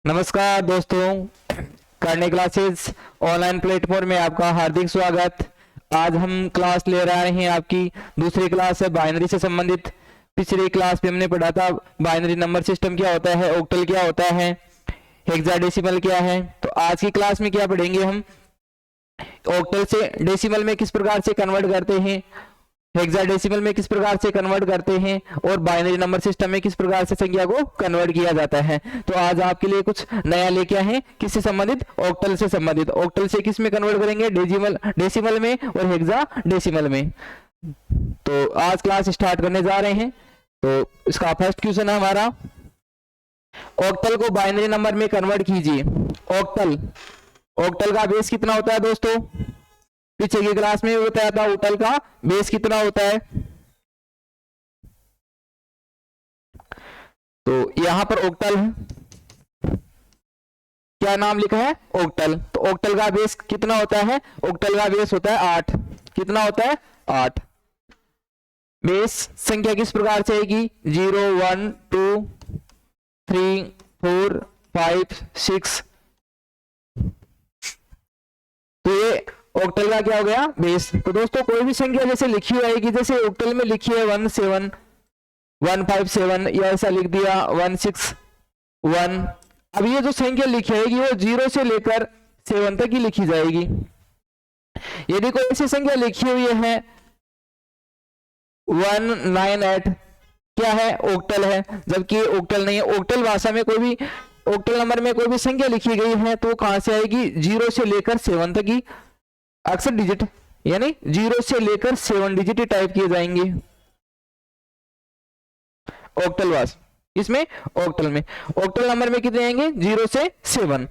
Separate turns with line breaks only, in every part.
नमस्कार दोस्तों, करने क्लासेस ऑनलाइन प्लेटफॉर्म में आपका हार्दिक स्वागत। आज हम क्लास ले रहे हैं, आपकी दूसरी क्लास है बाइनरी से संबंधित। पिछली क्लास में हमने पढ़ा था बाइनरी नंबर सिस्टम क्या होता है, ऑक्टल क्या होता है, हेक्साडेसिमल क्या है। तो आज की क्लास में क्या पढ़ेंगे हम, ऑक्टल से डेसिमल में किस प्रकार से कन्वर्ट करते हैं, हेक्साडेसिमल में किस प्रकार से कन्वर्ट करते हैं, और बाइनरी नंबर सिस्टम में किस प्रकार से संख्या को कन्वर्ट किया जाता है। तो आज आपके लिए कुछ नया लेके आए हैं, किससे संबंधित, ऑक्टल से संबंधित। ऑक्टल से किस में कन्वर्ट करेंगे, डेसिमल में और हेक्साडेसिमल में। तो आज क्लास स्टार्ट करने जा रहे हैं। तो इसका फर्स्ट क्वेश्चन है हमारा, ऑक्टल को बाइनरी नंबर में कन्वर्ट कीजिए। ऑक्टल का बेस कितना होता है दोस्तों, पीछे की क्लास में बताया था ऑक्टल का बेस कितना होता है। तो यहां पर ऑक्टल है, क्या नाम लिखा है, ऑक्टल। तो ऑक्टल का बेस कितना होता है, ऑक्टल का बेस होता है 8। कितना होता है, 8। बेस संख्या किस प्रकार से आएगी, 0 1 2 3 4 5 6। तो ये ऑक्टल का क्या हो गया, बेस। तो दोस्तों कोई भी संख्या जैसे लिखी हुई आएगी, जैसे ऑक्टल में लिखी है 17 157, या ऐसा लिख दिया 161। अब ये जो संख्या लिखी आएगी वो 0 से लेकर 7 तक ही लिखी जाएगी। यदि कोई ऐसी संख्या लिखी हुई है 198, क्या है, ऑक्टल है, जबकि ऑक्टल नहीं है। ऑक्टल भाषा में कोई भी, ऑक्टल नंबर में कोई भी संख्या लिखी गई है तो कहां से आएगी, 0 से लेकर 7 तक ही अक्सर डिजिट, यानी 0 से लेकर 7 डिजिट टाइप किए जाएंगे ऑक्टल वास। इसमें ऑक्टल में, ऑक्टल नंबर में कितने आएंगे, 0 से 7।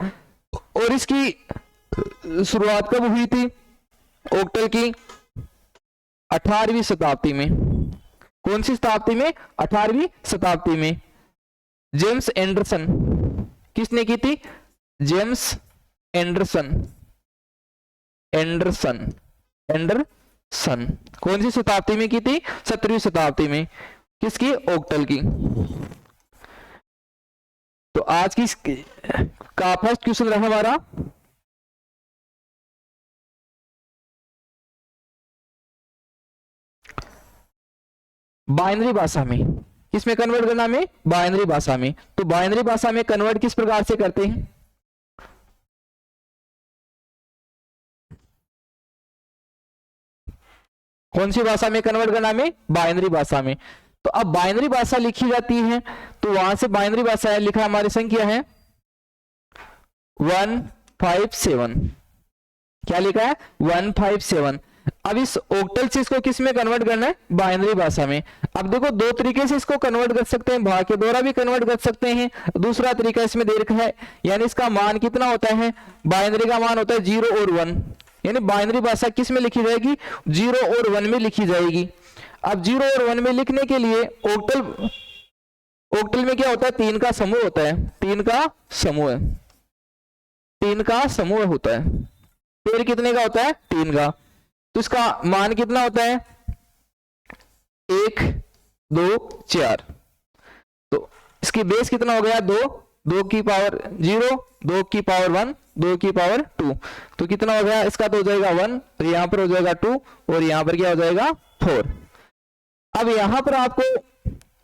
और इसकी शुरुआत कब हुई थी, ऑक्टल की 18वीं शताब्दी में। कौन सी शताब्दी में, 18वीं शताब्दी में। जेम्स एंडरसन, किसने की थी, जेम्स एंडरसन। कौन सी शताब्दी में की थी, 17वीं शताब्दी में। किसकी, ऑक्टल की। तो आज की का फर्स्ट क्वेश्चन रहा हमारा, बाइनरी भाषा में किसमें कन्वर्ट करना में, बाइनरी भाषा में। तो बाइनरी भाषा में कन्वर्ट किस प्रकार से करते हैं, कौन सी भाषा में कन्वर्ट करना में, बाइनरी भाषा में। तो अब बाइनरी भाषा लिखी जाती है तो वहां से बाइनरी भाषा है, लिखा हमारी संख्या है 157। क्या लिखा है, 157। अब इस ऑक्टल से इसको किस में कन्वर्ट करना है, बाइनरी भाषा में। अब देखो दो तरीके से इसको कन्वर्ट कर सकते हैं, भाग के द्वारा भी कन्वर्ट कर सकते हैं। दूसरा तरीका इसमें दे रखा है, यानी इसका मान कितना होता है, बाइनरी का मान होता है 0 और 1। यानी बाइनरी भाषा किस में लिखी जाएगी, 0 और 1 में लिखी जाएगी। अब 0 और 1 में लिखने के लिए ऑक्टल में क्या होता है, 3 का समूह होता है, 3 का समूह होता है। पेड़ कितने का होता है, 3 का। तो इसका मान कितना होता है, 1 2 4। तो इसकी बेस कितना हो गया, 2 2 की पावर 0, 2 की पावर 1, 2 की पावर 2। तो कितना हो गया, इसका तो हो जाएगा 1, और यहां पर हो जाएगा 2, और यहां पर क्या हो जाएगा 4। अब यहां पर आपको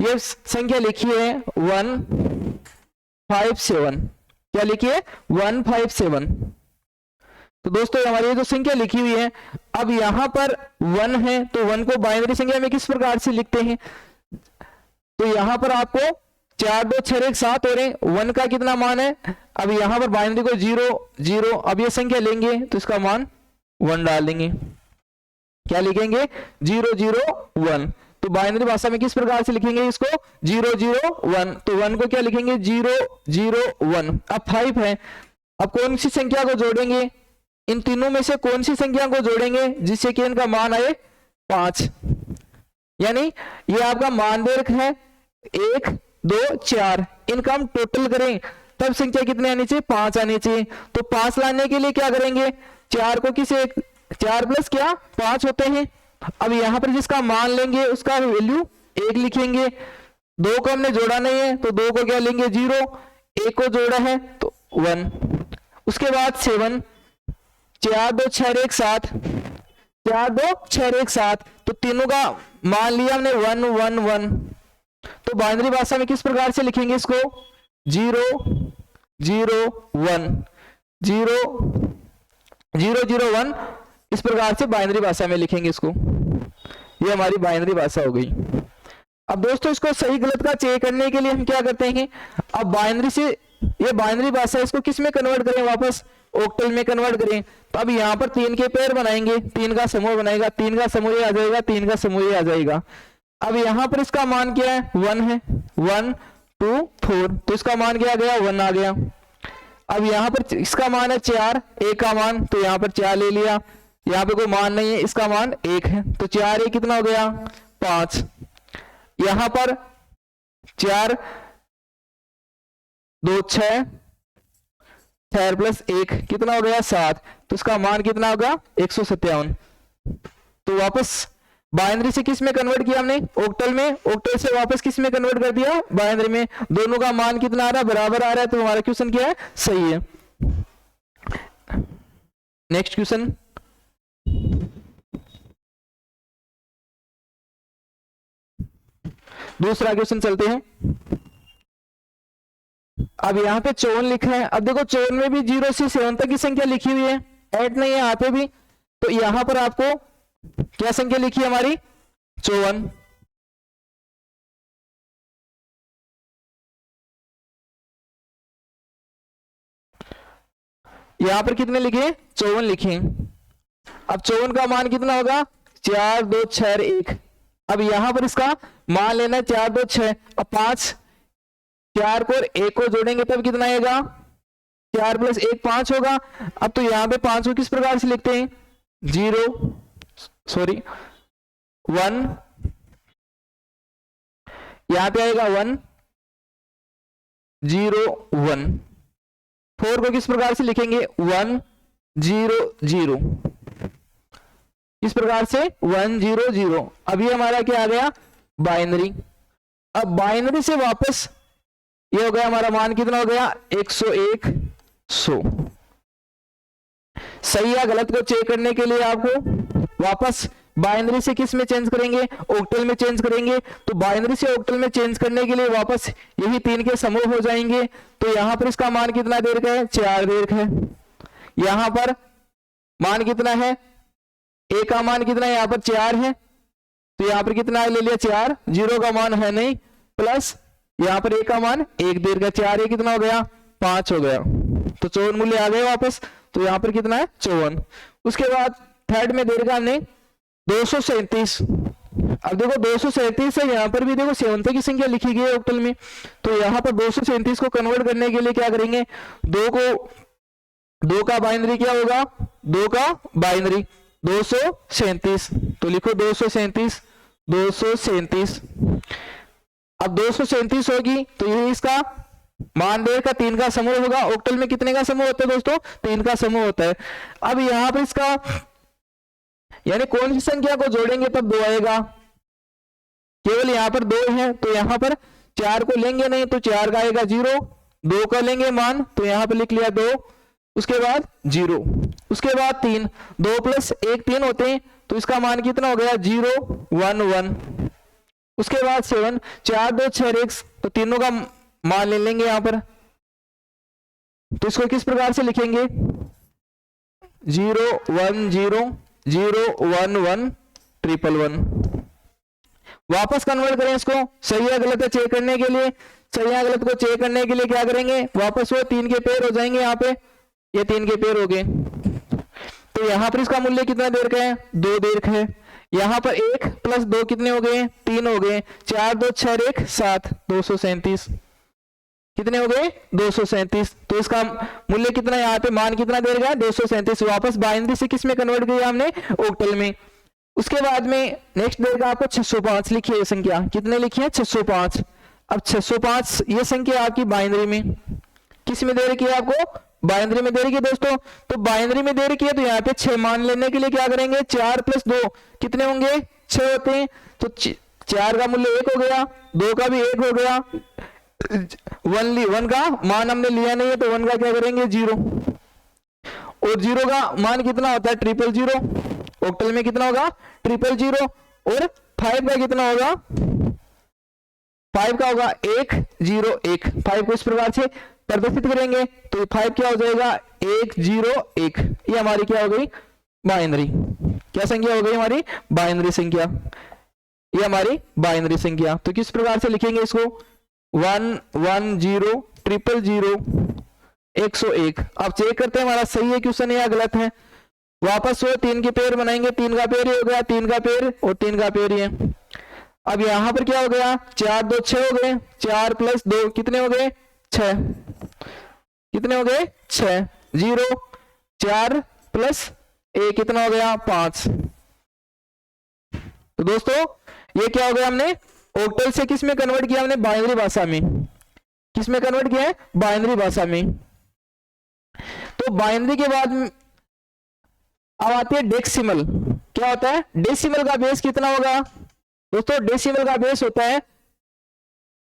ये संख्या लिखी है 157। क्या लिखी है, 157। तो दोस्तों हमारी ये जो संख्या लिखी हुई है, अब यहां पर 1 है तो 1 को बाइनरी संख्या में किस प्रकार से लिखते हैं। तो यहां पर आपको 4 2 6 1 7 हो रहे, 1 का कितना मान है। अब यहां पर बाइनरी को 0 0, अब ये संख्या लेंगे तो इसका मान 1 डाल देंगे। क्या लिखेंगे, 0 0 1। तो बाइनरी भाषा में किस प्रकार से लिखेंगे इसको, 0 0 1। तो 1 को क्या लिखेंगे, 0 0 1। अब 5 है, अब कौन सी संख्या को जोड़ेंगे, इन तीनों में से कौन सी संख्या को जोड़ेंगे जिससे कि इनका मान आए 5। यानी ये आपका मान दे रखा है 1 2 4, इनका हम टोटल करें तब संख्या कितने आनी चाहिए, 5 आनी चाहिए। तो 5 लाने के लिए क्या करेंगे, 4 को किस 4 प्लस क्या 5 होते हैं। अब यहां पर जिसका मान लेंगे उसका वैल्यू 1 लिखेंगे। 2 को हमने जोड़ा नहीं है तो 2 को क्या लेंगे, 0। एक को जोड़ा है तो 1, उसके बाद 7, 4 2 6 1 7, 4 2 6 1 7, तो तीनों का मान लिया हमने 1 1 1। तो बाइनरी भाषा में किस प्रकार से लिखेंगे इसको, 0 0 1 0 0 0 1, इस प्रकार से बाइनरी भाषा में लिखेंगे इसको। ये हमारी बाइनरी भाषा हो गई। अब दोस्तों इसको सही गलत का चेक करने के लिए हम क्या करते हैं, अब बाइनरी से ये बाइनरी भाषा इसको किस में कन्वर्ट करें, वापस ऑक्टल में कन्वर्ट करें। तो अब यहाँ पर 3 के पेयर बनाएंगे, 3 का समूह बनाएगा, 3 का समूह आ जाएगा, 3 का समूह आ जाएगा। अब यहाँ पर इसका मान क्या है, 1 है, 1 2 4, तो इसका मान क्या आ गया, 1 आ गया। अब यहाँ पर इसका मान है 4, एक का मान, तो यहाँ पर 4 ले लिया, यहाँ पे कोई मान नहीं है, इसका मान 1 है, तो 4 1 कितना हो गया, 5। यहाँ पर 4 2 6 6 प्लस 1 कितना हो गया, 7, तो इसका मान कितना होगा, 157। तो वापस बाइनरी से किस में कन्वर्ट किया हमने, ऑक्टल में, ऑक्टल से वापस किस में कन्वर्ट कर दिया, बाइनरी में। दोनों का मान कितना आ रहा है, बराबर आ रहा है, तो हमारा क्वेश्चन क्या है, सही है। नेक्स्ट क्वेश्चन, दूसरा क्वेश्चन चलते हैं। अब यहाँ पे 54 लिखा है। अब देखो 54 में भी 0 से 7 तक की संख्या लिखी हुई है, ऐड नहीं है यहाँ पे भी, तो यहाँ पर आपको क्या संख्या लिखी है हमारी, 54। यहां पर कितने लिखे, 54 लिखे। अब 54 का मान कितना होगा, 4 2 6 1। अब यहां पर इसका मान लेना है 4 2 6, अब 5 4 को 1 को जोड़ेंगे तब कितना आएगा, 4 प्लस 1 5 होगा। अब तो यहां पे 5 को किस प्रकार से लिखते हैं, 1, यहां पे आएगा 1 0 1। 4 को किस प्रकार से लिखेंगे, 1 0 0, इस प्रकार से 1 0 0। अभी हमारा क्या आ गया, बाइनरी। अब बाइनरी से वापस ये हो गया, हमारा मान कितना हो गया, 101 100। सही या गलत को चेक करने के लिए आपको वापस बाइनरी से किस में चेंज करेंगे, ऑक्टल में चेंज करेंगे। तो बाइनरी से ऑक्टल में चेंज करने के लिए वापस यही 3 के समूह हो जाएंगे। तो यहां पर इसका मान कितना दे रखा है, 4 दे रखा है। यहां पर मान कितना है, ए का मान कितना है, यहां पर 4 है, तो यहां पर कितना ले लिया 4, 0 का मान है नहीं, प्लस यहां पर ए का मान 1 दे रखा है, 4 ए कितना हो गया, 5 हो गया। तो 54 मूल्य आ गए वापस। तो यहां पर कितना है, 54। उसके बाद थर्ड में दे रखा हमने 237। अब देखो 237 है, यहाँ पर भी देखो 7 तक की संख्या लिखी गई है ऑक्टल में। तो यहाँ पर 237 को कन्वर्ट करने के लिए क्या करेंगे, 2 का बाइनरी क्या होगा, 2 का बाइनरी 237। तो लिखो 237 237। अब 237 होगी तो ये इसका मान देर का 3 का समूह होगा। ऑक्टल में कितने का समूह होता है दोस्तों, 3 का समूह होता है। अब यहाँ पर इसका यानी कौन सी संख्या को जोड़ेंगे तब 2 आएगा, केवल यहां पर 2 है, तो यहां पर 4 को लेंगे नहीं, तो 4 का आएगा 0, 2 का लेंगे मान, तो यहां पर लिख लिया 2, उसके बाद 0, उसके बाद 3, 2 प्लस 1 3 होते हैं, तो इसका मान कितना हो गया, 0 1 1। उसके बाद 7 4 2 6 1, तो तीनों का मान ले लेंगे यहां पर। तो इसको किस प्रकार से लिखेंगे, 0 1 0 0 1 1 1 1 1। वापस कन्वर्ट करें इसको, सही है गलत है चेक करने के लिए। सही है गलत को चेक करने के लिए क्या करेंगे, वापस वो 3 के पेयर हो जाएंगे, यहाँ पे ये 3 के पेयर हो गए। तो यहाँ पर इसका मूल्य कितना दे रखा है, 2 दे रखा है। यहाँ पर 1 प्लस 2 कितने हो गए, 3 हो गए। 4 2 6 1 7, 237 कितने हो गए, 237। तो इसका मूल्य कितना, यहाँ पे मान कितना दे रखा है, 237। वापस बाइनरी से किस में कन्वर्ट किया हमने, ऑक्टल में। उसके बाद में नेक्स्ट देगा आपको 605 लिखिए संख्या, कितने लिखी है, 605। अब 605 ये संख्या आपकी बाइनरी में किस में दे रखी है, आपको बाइनरी में दे रखी है दोस्तों। तो बाइनरी में दे रखी है, तो यहाँ पे 6 मान लेने के लिए क्या करेंगे, 4 प्लस 2 कितने होंगे, 6 होते हैं। तो 4 का मूल्य 1 हो गया, 2 का भी 1 हो गया, वन का मान हमने लिया नहीं है तो वन का क्या करेंगे 0, और 0 का मान कितना होता है 000, ऑक्टल में कितना होगा 000, और 5 का कितना होगा 5 का होगा 101, 5 को इस प्रकार से प्रदर्शित करेंगे तो 5 क्या हो जाएगा 101, ये हमारी क्या हो गई बाइनरी, क्या संख्या हो गई हमारी बाइनरी संख्या, ये हमारी बाइनरी संख्या। तो किस प्रकार से लिखेंगे इसको 110 000 101। अब चेक करते हैं हमारा सही है क्वेश्चन या गलत है। वापस वो 3 के पेयर बनाएंगे, 3 का पेयर ही हो गया, 3 का पेयर और 3 का पेयर ही है। अब यहां पर क्या हो गया 4 2 6 हो गए, 4 + 2 कितने हो गए 6, कितने हो गए 6, 0 4 + 1 कितना हो गया 5। तो दोस्तों ये क्या हो गया हमने ऑक्टल से किस में कन्वर्ट किया हमने बाइनरी भाषा में, किस में कन्वर्ट किया है बाइनरी भाषा में। तो बाइनरी के बाद अब आती है डेसिमल। क्या होता है डेसिमल का बेस कितना होगा दोस्तों, डेसिमल का बेस होता है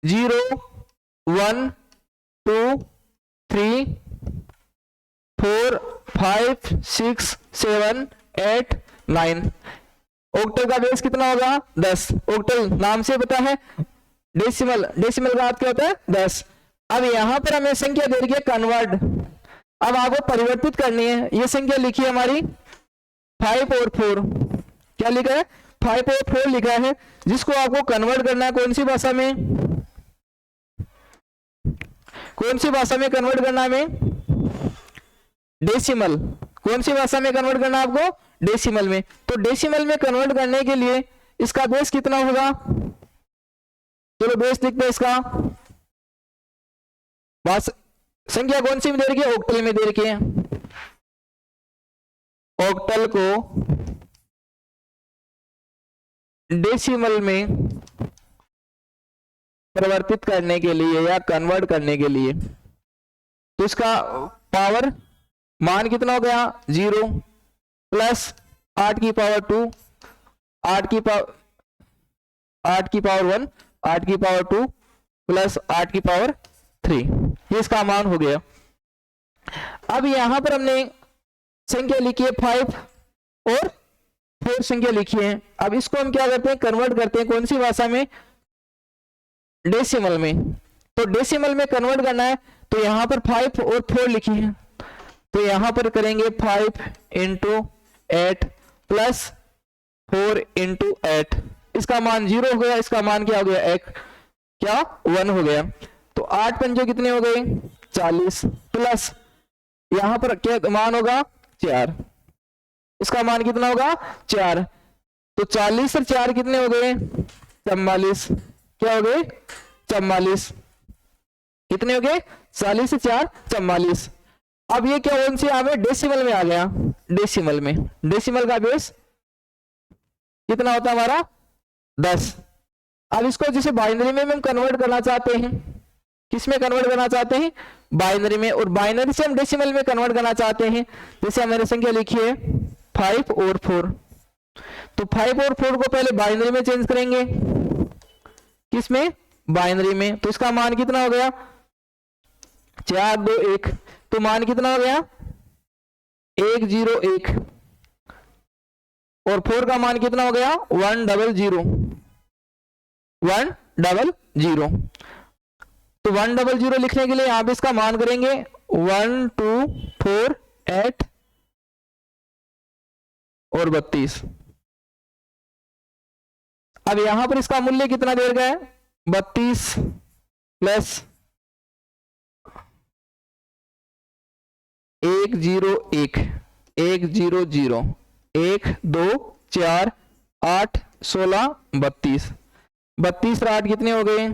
0 1 2 3 4 5 6 7 8 9। ऑक्टल का बेस कितना होगा 10, ऑक्टल नाम से पता है, डेसिमल, डेसिमल का अर्थ क्या होता है 10। अब यहां पर हमें संख्या दे रही है कन्वर्ट, अब आपको परिवर्तित करनी है। ये संख्या लिखी है हमारी 5 और 4, क्या लिखा है 5 और 4 लिखा है, जिसको आपको कन्वर्ट करना है कौन सी भाषा में, कौन सी भाषा में कन्वर्ट करना है हमें डेसिमल, कौन सी भाषा में कन्वर्ट करना है आपको डेसिमल में। तो डेसिमल में कन्वर्ट करने के लिए इसका बेस कितना होगा, चलो बेस लिखते हैं इसका, बस संख्या कौन सी में दे रखी है ऑक्टल में दे रखी है, ऑक्टल को डेसिमल में परिवर्तित करने के लिए या कन्वर्ट करने के लिए तो इसका पावर मान कितना हो गया 0 + 8 की पावर 2 8 की पावर 1 8 की पावर 2 + 8 की पावर 3, ये इसका मान हो गया। अब यहां पर हमने संख्या लिखी है 5 और 4 संख्या लिखी है। अब इसको हम क्या करते हैं कन्वर्ट करते हैं कौन सी भाषा में डेसिमल में। तो डेसिमल में कन्वर्ट करना है तो यहां पर 5 और 4 लिखी है, तो यहां पर करेंगे 5 × 8 + 4 × 8, इसका मान 0 हो गया, इसका मान क्या हो गया 1 क्या 1 हो गया। तो 8 पंजे कितने हो गए 40 प्लस यहां पर क्या मान होगा 4, इसका मान कितना होगा 4, तो 40 और 4 कितने हो गए 44, क्या हो गए 44, कितने हो गए 40 से 4 44। अब ये क्या कौन सी आ गया डेसिमल में आ गया, डेसिमल में, डेसिमल का बेस कितना होता है हमारा 10। अब इसको जैसे बाइनरी में हम कन्वर्ट करना चाहते हैं, किस में कन्वर्ट करना चाहते हैं बाइनरी में, और बाइनरी से हम डेसिमल में कन्वर्ट करना चाहते हैं। जैसे हमारी संख्या लिखी है 5 और 4, तो 5 और 4 को पहले बाइनरी में चेंज करेंगे, किस में बाइनरी में, तो इसका मान कितना हो गया 4 2 1, तो मान कितना हो गया 101, और 4 का मान कितना हो गया 100 100। तो 100 लिखने के लिए यहां पे इसका मान करेंगे 1 2 4 8 और 32। अब यहां पर इसका मूल्य कितना दे रखा है 32 + 101 100 1 2 4 8 16 32, 32 और 8 कितने हो गए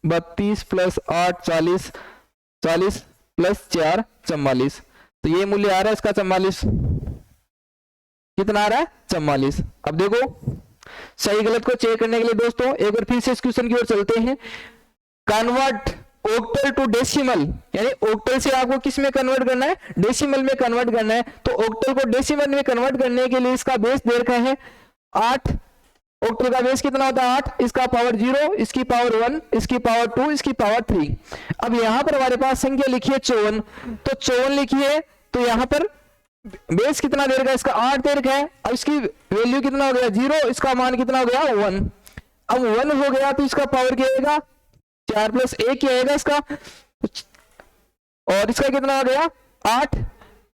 32 + 8 40, 40 + 4 44। तो ये मूल्य आ रहा है इसका 44, कितना आ रहा है 44। अब देखो सही गलत को चेक करने के लिए दोस्तों एक बार फिर से इस क्वेश्चन की ओर चलते हैं। कन्वर्ट ऑक्टल टू डेसिमल, यानी ऑक्टल से आपको किस में कन्वर्ट करना है डेसिमल में कन्वर्ट करना है। तो ऑक्टल को डेसिमल में कन्वर्ट करने के लिए इसका बेस दे रखा है 8 ऑक्टल का बेस कितना होता है 8, इसका पावर 0, इसकी पावर 1, इसकी पावर 2, इसकी पावर 3। अब यहां पर हमारे पास संख्या लिखी है 54, तो 54 लिखी है, तो यहां पर बेस कितना दे रखा है, इसका 8 दे रखा है। अब इसकी वैल्यू कितना हो गया 0, इसका मान कितना हो गया 1। अब 1 हो गया तो इसका पावर क्या आएगा 4 प्लस 1 क्या आएगा इसका, और इसका कितना हो गया 8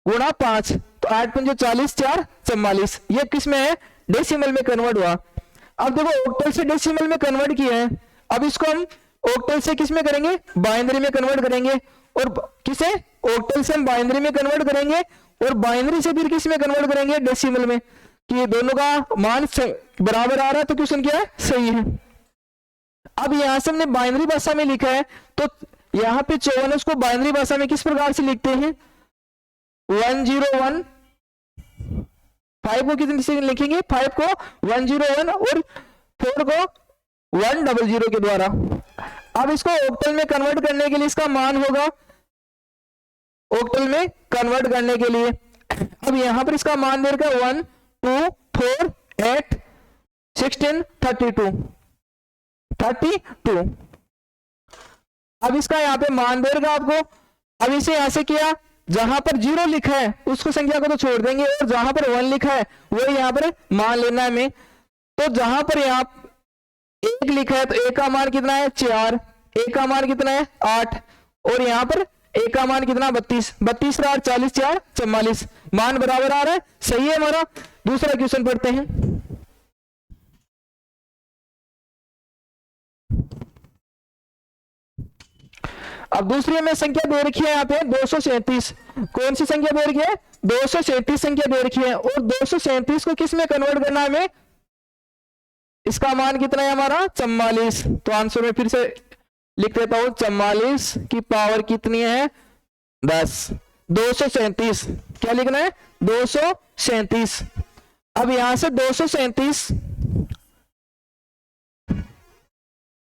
गुणा 5, तो 8 पंजे 40, 4 44। ये किस में है डेसिमल में कन्वर्ट हुआ। अब देखो ऑक्टल से डेसिमल में कन्वर्ट किया है, अब इसको हम ऑक्टल से किस में करेंगे बाइनरी में कन्वर्ट करेंगे, और किसे ऑक्टल से हम बाइनरी में कन्वर्ट करेंगे और बाइनरी से फिर किस में कन्वर्ट करेंगे डेसिमल में, कि ये दोनों का मान बराबर आ रहा है तो क्वेश्चन क्या है सही है। अब यहां से हमने बाइनरी भाषा में लिखा है, तो यहां पे 54 उसको बाइनरी भाषा में किस प्रकार से लिखते हैं 101, 5 को कितने से लिखेंगे 5 को 101 और 4 को 100 के द्वारा। अब इसको ऑक्टल में कन्वर्ट करने के लिए इसका मान होगा, ऑक्टल में कन्वर्ट करने के लिए अब यहां पर इसका मान दे रखा है 1 2 4 8 16 32। अब इसका यहाँ पे मान दे रखा आपको। अब इसे यहां से किया, जहां पर 0 लिखा है उसको संख्या को तो छोड़ देंगे, और जहां पर 1 लिखा है वो यहाँ पर मान लेना है हमें। तो जहां पर यहाँ 1 लिखा है तो 1 का मान कितना है 4, 1 का मान कितना है 8, और यहाँ पर 1 का मान कितना 32, 32 और 8 40, 4 44, मान बराबर आ रहा है, सही है हमारा। दूसरा क्वेश्चन पढ़ते हैं। अब दूसरी हमें संख्या दे रखी है यहाँ पे 237। कौन सी संख्या दे रखी है 237 संख्या दे रखी है, और 237 को किस में कन्वर्ट करना है हमें, इसका मान कितना है हमारा 44। तो आंसर में फिर से लिख देता हूं 44 की पावर कितनी है 10, 237 क्या लिखना है 237। अब यहां से 237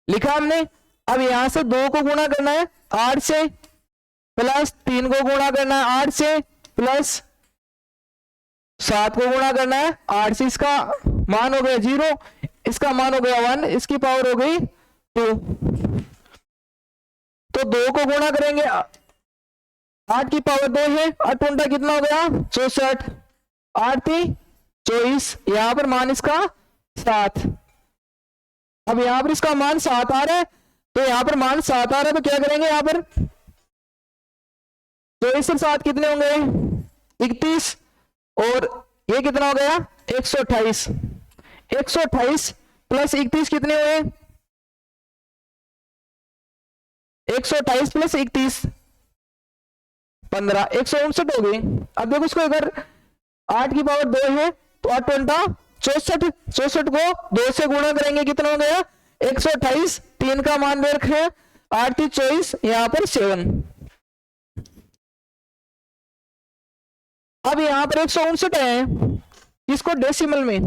लिखा हमने। अब यहां से 2 को गुणा करना है 8 से, प्लस 3 को गुणा करना है 8 से, प्लस 7 को गुणा करना है 8 से। इसका मान हो गया 0, इसका मान हो गया 1, इसकी पावर हो गई 2। तो 2 को गुणा करेंगे 8 की पावर 2 है, 8 उल्टा कितना हो गया 64, 8 थी 24, यहां पर मान इसका 7। अब यहां पर इसका मान 7 आ रहा है, तो यहां पर मान 7 आ रहा है तो क्या करेंगे यहां पर 24 और 7 कितने होंगे 31, और ये कितना हो गया 128, 128 प्लस 31 कितने हुए 128 प्लस 31 15, 159 हो गई। अब देखो इसको अगर 8 की पावर 2 है तो 8 उल्टा 64, 64 को 2 से गुणा करेंगे कितना हो गया 128, 3 का मान दे रखे हैं 8 थी 24, यहां पर 7। अब यहां पर 159 है, इसको डेसिमल में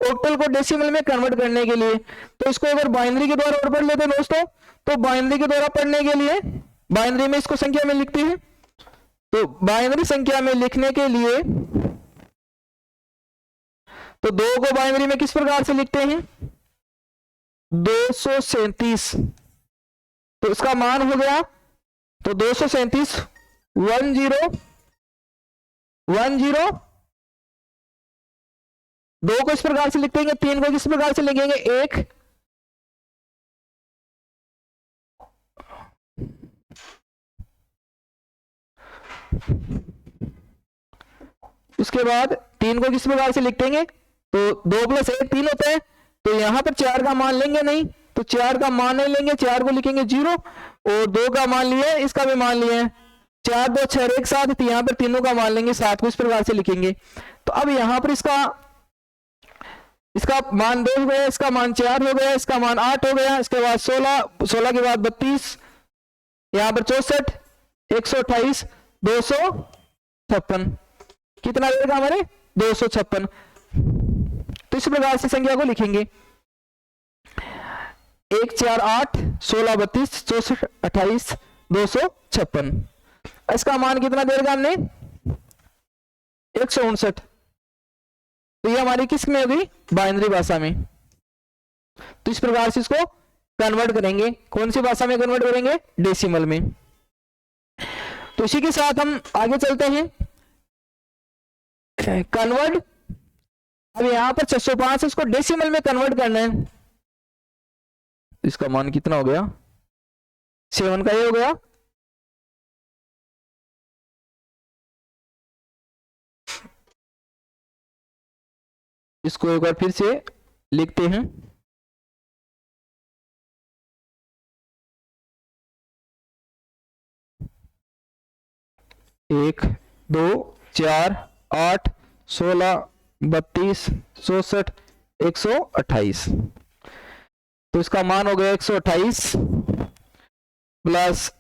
ऑक्टल को डेसिमल में कन्वर्ट करने के लिए, तो इसको अगर बाइनरी के द्वारा और पढ़ लेते हैं दोस्तों, तो बाइनरी के द्वारा पढ़ने के लिए बाइनरी में इसको संख्या में लिखते हैं। तो बाइनरी संख्या में लिखने के लिए तो 2 को बाइनरी में किस प्रकार से लिखते हैं 237, तो इसका मान हो गया तो 237 10 10, 2 को इस प्रकार से लिखेंगे, 3 को किस प्रकार से लिखेंगे 1, उसके बाद 3 को किस प्रकार से लिखेंगे, तो 2 + 1 3 होता है, तो यहां पर 4 का मान लेंगे नहीं, तो 4 का मान नहीं लेंगे, 4 को लिखेंगे 0, और 2 का मान लिया इसका भी मान लिया है 4 2 6 1 7, तो यहां पर तीनों का मान लेंगे 7 को इस प्रकार से लिखेंगे। तो अब यहां पर इसका मान 2 हो गया, इसका मान 4 हो गया, इसका मान 8 हो गया, इसके बाद 16, 16 के बाद 32, यहां पर 64, 128, 256 कितना रहेगा हमारे 256। तो इस प्रकार से संख्या को लिखेंगे 1 4 8 16 32 64 28 256। इसका मान कितना दे देगा हमने 159। तो ये हमारी किस में होगी, बाइनरी भाषा में। तो इस प्रकार से इसको कन्वर्ट करेंगे, कौन सी भाषा में कन्वर्ट करेंगे, डेसिमल में। तो इसी के साथ हम आगे चलते हैं, कन्वर्ट। अब यहां पर 605 इसको डेसिमल में कन्वर्ट करना है। इसका मान कितना हो गया, 7 का ये हो गया। इसको एक बार फिर से लिखते हैं, एक 2 4 8 16 32 64 128। तो इसका मान हो गया 128 plus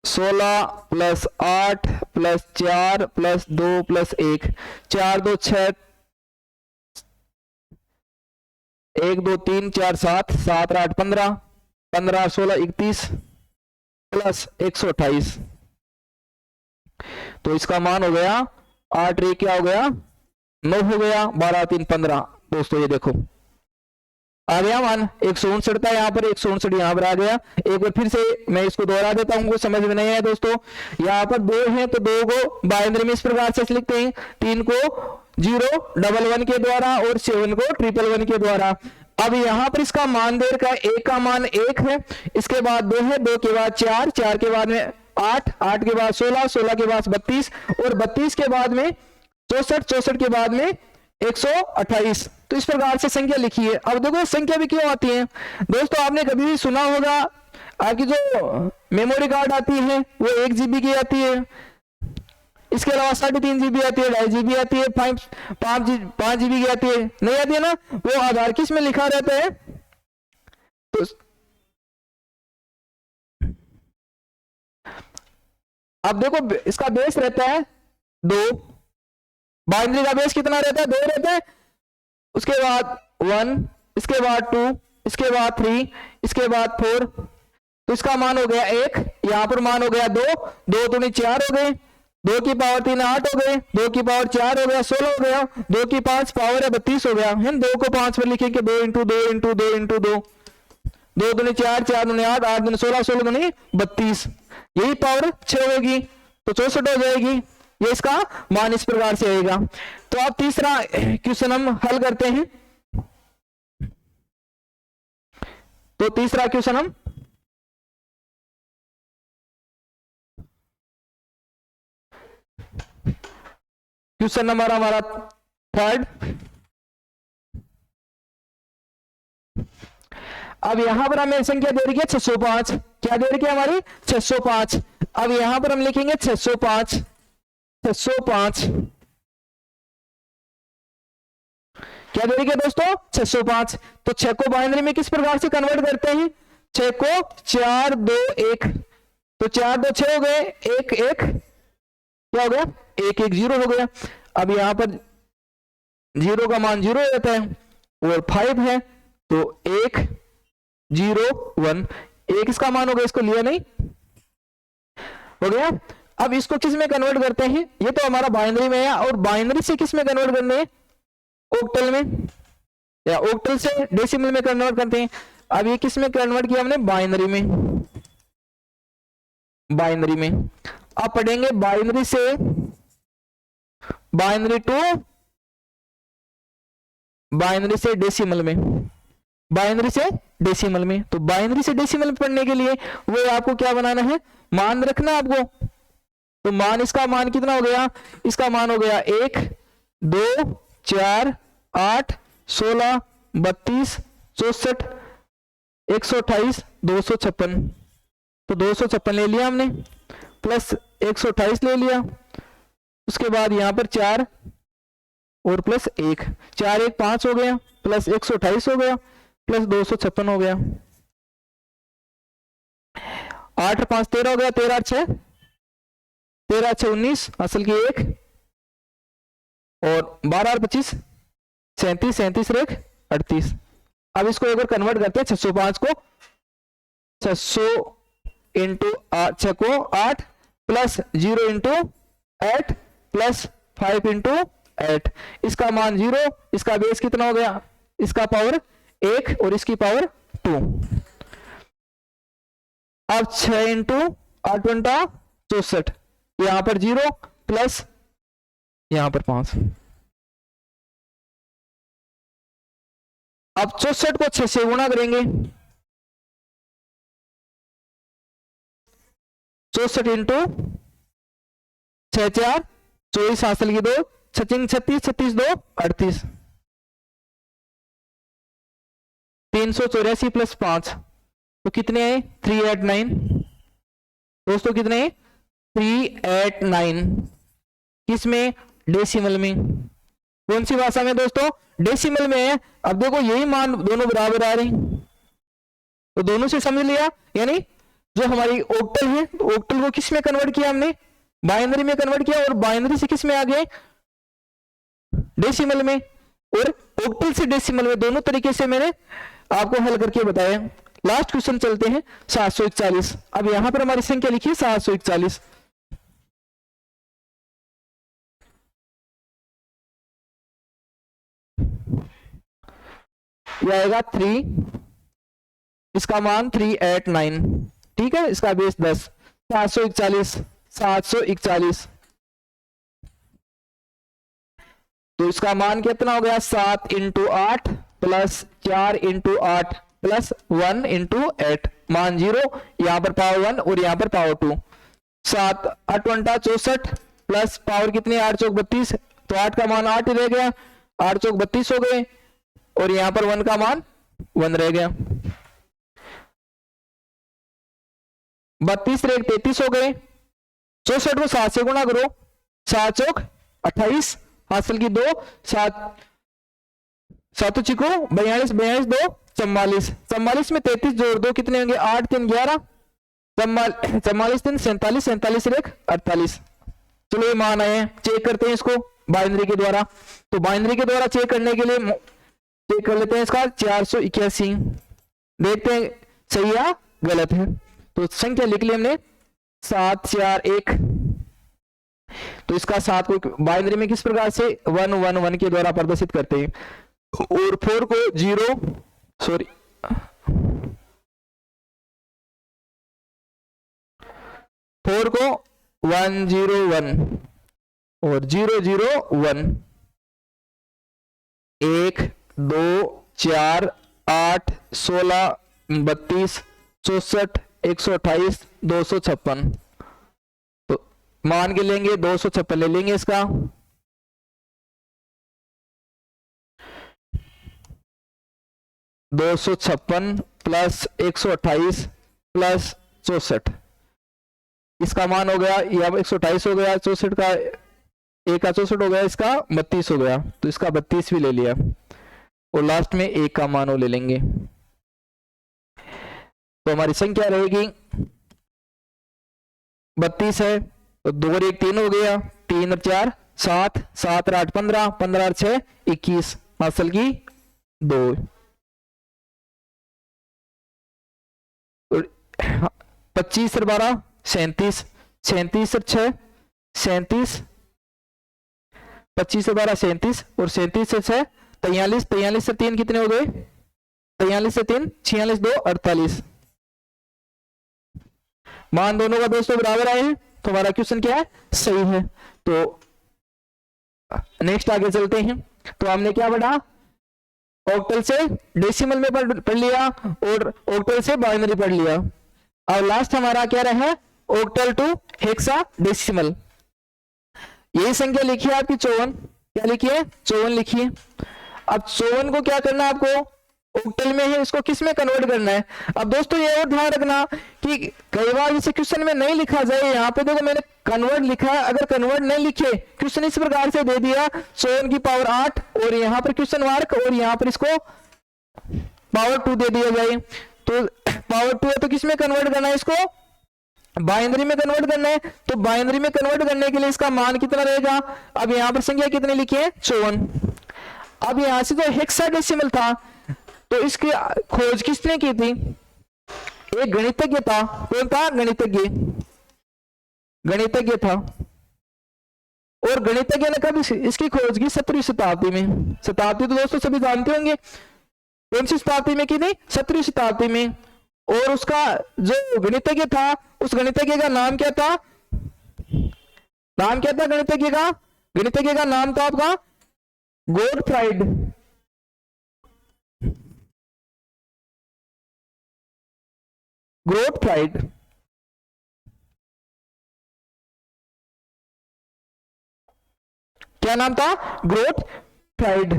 16 plus 8 plus 4 plus 2 plus 1, 4 2 6, 1 2 3 4 7, 7 8 15, 15 16 31 plus 128। तो इसका मान हो गया 8 रे क्या हो गया, 9 हो गया, 12 3 15। दोस्तों ये देखो आ गया मान 159 था, यहाँ पर 159 यहाँ पर आ गया। एक बार फिर से मैं इसको दोहरा देता हूँ, समझ में नहीं है दोस्तों। यहाँ पर 2 है तो 2 को बाइनरी में इस प्रकार से लिखते हैं, 3 को 011 के द्वारा और 7 को 111 के द्वारा। अब यहाँ पर इसका मान देर का 1 का मान 1 है, इसके बाद 2 है, 2 के बाद 4, 4 के बाद में 8, 8 के बाद 16, 16 के बाद 32 और 32 के बाद में 64, 64 के बाद में 128। तो इस प्रकार से संख्या लिखी है। अब देखो संख्या भी क्यों आती है दोस्तों, आपने कभी भी सुना होगा आपकी जो मेमोरी कार्ड आती है वो 1 GB की आती है, इसके अलावा 3.5 GB आती है, 2.5 GB आती है, 5 GB की आती है, नहीं आती है ना, वो आधार किस में लिखा रहता है। तो अब देखो इसका बेस रहता है 2, बाइनरी का बेस कितना रहता है, 2 रहता है, उसके बाद 1, इसके बाद 2, इसके बाद 3, इसके बाद 4। तो इसका मान हो गया 1, यहां पर मान हो गया 2, 2 दूनी 4 हो गए, 2 की पावर 3 8 हो गए, 2 की पावर 4 हो गया 16 हो गया, 2 की 5 पावर है 32 हो गया है। 2 को 5 पर लिखेंगे, 2 इंटू 2 इंटू 2 इंटू 2, 2 दूनी 4, 4 दूनी 8, 8 दूनी 16, 16 दूनी 32, यही पावर 6 होगी तो 64 हो जाएगी। ये इसका मान इस प्रकार से आएगा। तो अब तीसरा क्वेश्चन हम हल करते हैं। तो तीसरा क्वेश्चन हम क्वेश्चन नंबर हमारा 3। अब यहां पर हमें संख्या दे रही है 605, क्या दे रही है हमारी 605। अब यहां पर हम लिखेंगे 605, 605 क्या दे रही है दोस्तों, 605। तो 6 को बाइनरी में किस प्रकार से कन्वर्ट करते हैं, 6 को 4 2 1, तो 4 2 6 हो गए, 1 1 क्या हो गया, 1 1 0 हो गया। अब यहां पर 0 का मान 0 रहता है और 5 है तो 1 0 1, 1 इसका मान हो गया, इसको लिया नहीं, हो गया। अब इसको किस में कन्वर्ट करते हैं, ये तो हमारा बाइनरी में है और बाइनरी से किस में कन्वर्ट करने हैं, ऑक्टल में, या ऑक्टल से डेसिमल में कन्वर्ट करते हैं। अब ये किस में कन्वर्ट किया हमने, बाइनरी में, बाइनरी में। अब पढ़ेंगे बाइनरी से बाइनरी टू बाइनरी से डेसिमल में, बाइनरी से डेसिमल में। तो बाइनरी से डेसिमल में पढ़ने के लिए वो आपको क्या बनाना है, मान रखना आपको। तो मान, इसका मान कितना हो गया, इसका मान हो गया 1 2 4 8 16 32 64 128 256। तो 256 ले लिया हमने, प्लस 128 ले लिया, उसके बाद यहां पर 4 और प्लस 1, 4 1 5 हो गया, प्लस 128 हो गया, प्लस 256 हो गया, 8 5 13 हो गया, 13 6 13 6 19 असल की 1 और 12 और 25 37 37 रेख 38। अब इसको एक बार कन्वर्ट करते हैं 605 को, 600 इंटू 6 को 8 प्लस 0 इंटू 8 प्लस 5 इंटू 8, इसका मान 0, इसका बेस कितना हो गया, इसका पावर 1 और इसकी पावर 2। अब 6 इंटू 8 64, यहां पर 0 प्लस यहां पर 5। अब 64 को 6 से गुणा करेंगे, 64 इंटू 6 4 24 हासिल की 2, 36 36 36 2 38, 384 प्लस 5 तो कितने आए 389। दोस्तों कितने 389, किसमें डेसिमल में, कौन सी भाषा में दोस्तों, डेसिमल में है। अब देखो यही मान दोनों बराबर आ रहे हैं तो दोनों से समझ लिया, यानी जो हमारी ऑक्टल है ऑक्टल को किस में कन्वर्ट किया हमने, बाइनरी में कन्वर्ट किया, और बाइनरी से किस में आ गए, डेसिमल में, और ऑक्टल से डेसिमल में, दोनों तरीके से मैंने आपको हल करके बताया। लास्ट क्वेश्चन चलते हैं 741। अब यहां पर हमारी संख्या लिखी है 741। यह आएगा 3, इसका मान 389, ठीक है, इसका बेस 10, 741 741, तो इसका मान कितना हो गया 7 into 8 plus 4 into 8 plus 1 into 8, मान 0, यहां पर पावर 1 और यहां पर पावर 2, 7 8 64 प्लस पावर कितनी 8 चौक 32, तो 8 का मान 8 ही रह गया, 8 चौक 32 हो गए, और यहां पर 1 का मान 1 रह गया, 32 रेख 33 हो गए, 64 को 7 से गुणा करो, 7 चौक 28 हासिल की 2, 7 7 चिको 42 42 2 44, 44 में 33 जोड़ दो कितने होंगे 8 3 11, 44 3 47 47 रेख 48। चलो ये मान आए हैं, चेक करते हैं इसको बाइनरी के द्वारा। तो बाइनरी के द्वारा चेक करने के लिए चेक कर लेते हैं इसका 481, देखते हैं सही या गलत है। तो संख्या लिख ली हमने 741, तो इसका 7 को बाइनरी में किस प्रकार से 1 1 1 के द्वारा प्रदर्शित करते हैं, और 4 को 0 सॉरी 4 को 1 0 1 और 0 0 1, 1 2 4 8 16 32 64 128 256, तो मान के लेंगे 256 ले लेंगे इसका, प्लस 128 प्लस 64, इसका मान हो गया, यह 128 हो गया, 64 का एक का 64 हो गया, इसका 32 हो गया, तो इसका 32 भी ले लिया, और लास्ट में 1 का मान वो ले लेंगे, तो हमारी संख्या रहेगी 32 है, तो 2 और 1 3 हो गया, 3 और 4 7 7 और 8 15 15 और 6 21 हासिल की 2, 25 और 12 37 37 और 6 37, 25 और 12 37 और 37 से 6 43 43 से 3 कितने हो गए 43 से 3 46 2 48, मान दोनों का दोस्तों बराबर आए हैं, तो हमारा क्वेश्चन क्या है सही है। तो नेक्स्ट आगे चलते हैं। तो हमने क्या पढ़ा, ऑक्टल से डेसिमल में पढ़ लिया और ऑक्टल से बाइनरी पढ़ लिया, और लास्ट हमारा क्या रहा ऑक्टल टू हेक्सा डेसिमल। यही संख्या लिखी है आपकी 54, क्या लिखी है 54 लिखी है। अब 54 को क्या करना है आपको, ऑक्टल में है, इसको किस में कन्वर्ट करना है। अब दोस्तों ये और ध्यान रखना कि कई बार जैसे क्वेश्चन में नहीं लिखा जाए, यहाँ पे देखो मैंने कन्वर्ट लिखा है, अगर कन्वर्ट नहीं लिखे क्वेश्चन इस प्रकार से दे दिया 54 की पावर 8 और यहाँ पर क्वेश्चन मार्क और यहाँ पर इसको पावर 2 दे दिया जाए, तो पावर 2 है तो किस में कन्वर्ट करना है, इसको बाइनरी में कन्वर्ट करना है। तो बाइनरी में कन्वर्ट करने के लिए इसका मान कितना रहेगा, अब यहाँ पर संख्या कितनी लिखी है 54। अब यहाँ से जो हेक्साडेसिमल था तो इसकी खोज किसने की थी, एक गणितज्ञ था। कौन था, गणितज्ञ था। और गणितज्ञ ने कब इसकी खोज की? 17वीं शताब्दी में। शताब्दी तो दोस्तों सभी जानते होंगे, कौन सी शताब्दी में की? नहीं, 17वीं शताब्दी में। और उसका जो गणितज्ञ था, उस गणितज्ञ का नाम क्या था? नाम क्या था गणितज्ञ का? गणितज्ञ का नाम था आपका गोटफ्राइड। गोटफ्राइड। क्या नाम था? गोटफ्राइड।